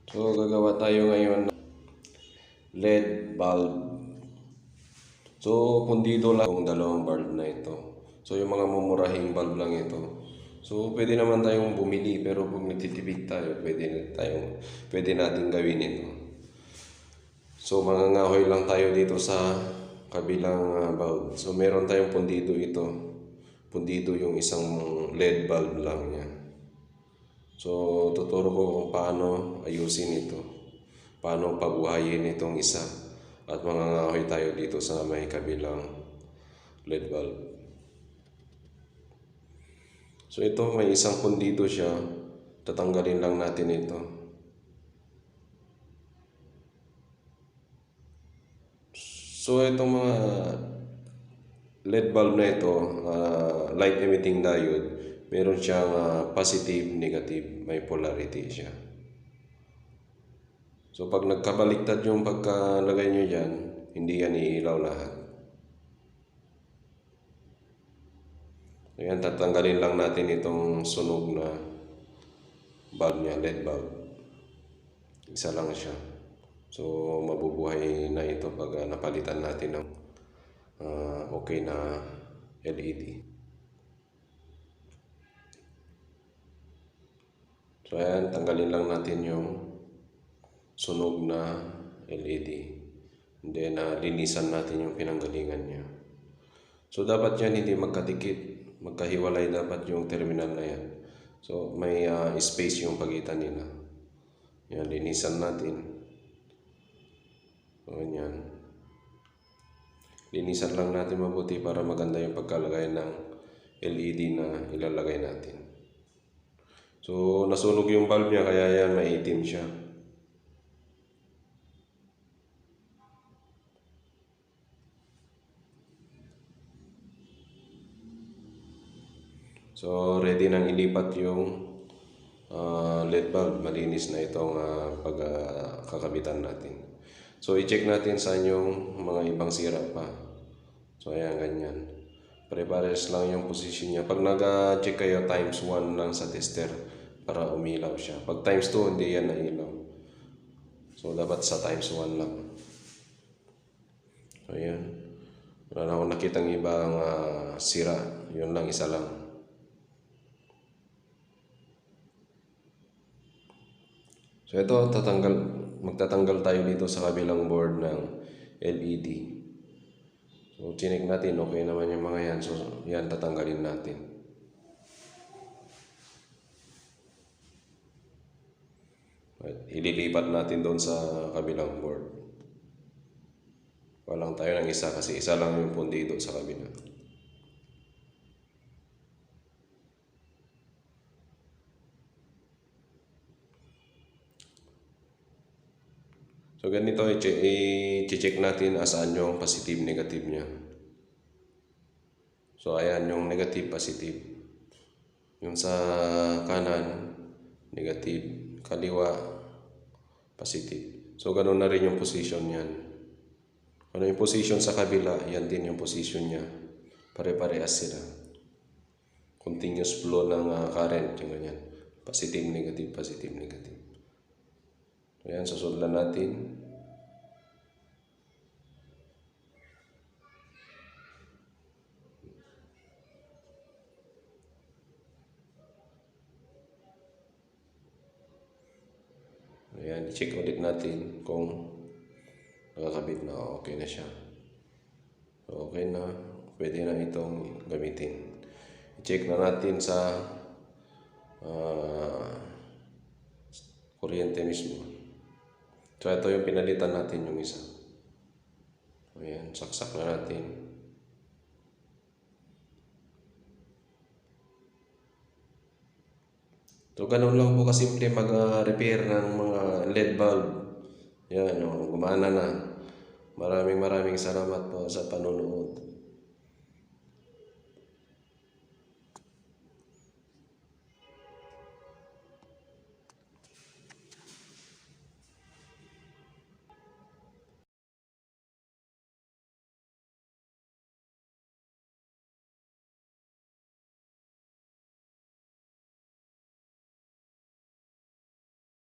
So, gagawa tayo ngayon ng LED bulb. So, pundido lang itong dalawang bulb na ito. So, yung mga mumurahing bulb lang ito. So, pwede naman tayong bumili, pero pag nagtitipid tayo, pwede natin gawin ito. So, mangangahoy lang tayo dito sa kabilang bulb. So, meron tayong pundido ito. Pundido yung isang LED bulb lang niya. So, tuturo ko kung paano ayusin ito. Paano pabuhayin itong isa. At mangangahoy tayo dito sa may kabilang LED bulb. So, ito may isang pundido siya. Tatanggalin lang natin ito. So, itong mga LED bulb na ito, light emitting diode, meron siyang positive, negative, may polarity siya. So pag nagkabaliktad yung pagkalagay nyo dyan, hindi yan iilaw lahat. So yan, tatanggalin lang natin itong sunog na bulb niya, LED bulb. Isa lang siya. So mabubuhay na ito pag napalitan natin ng okay na LED. So ayan, tanggalin lang natin yung sunog na LED. And then linisan natin yung pinanggalingan niya. So dapat yan hindi magkadikit, magkahiwalay dapat yung terminal na yan. So may space yung pagitan nila. Yan, linisan natin. So yan. Linisan lang natin mabuti para maganda yung pagkalagay ng LED na ilalagay natin. So nasunog yung bulb niya kaya yan maitim siya. So ready nang ilipat yung LED bulb. Malinis na itong pagkakabitan natin. So i-check natin saan yung mga ibang sira pa. So ayan, ganyan. Pare-pares lang yung position niya. Pag nag-check kayo, times 1 lang sa tester para umilaw siya. Pag times 2, hindi yan nailaw. So dapat sa times 1 lang. So ayan. Wala na akong nakitang ibang sira. Yun lang, isa lang. So ito, magtatanggal tayo dito sa kabilang board ng LED. So chinek natin, okay naman yung mga yan. So yan, tatanggalin natin. At ililipat natin doon sa kabilang board. Walang tayo ng isa kasi isa lang yung pundido sa kabila. So ganito, i-check natin asaan yung positive, negative niya. So ayan yung negative, positive. Yung sa kanan, negative, kaliwa, positive. So ganun na rin yung position niyan. Ano yung position sa kabila, yan din yung position niya. Pare-parehas sila. Continuous flow ng current, yung ganyan. Positive, negative, positive, negative. Ayan, susundan natin. Ayan, check ulit natin kung nakakabit na, okay na siya. So, okay na, pwede na itong gamitin. I-check na natin sa kuryente mismo. So ito yung pinalitan natin yung isa. Ayan, saksak na natin. So ganun lang po kasimple mag-repair ng mga LED bulb. Yan, gumana na. Maraming salamat po sa panonood.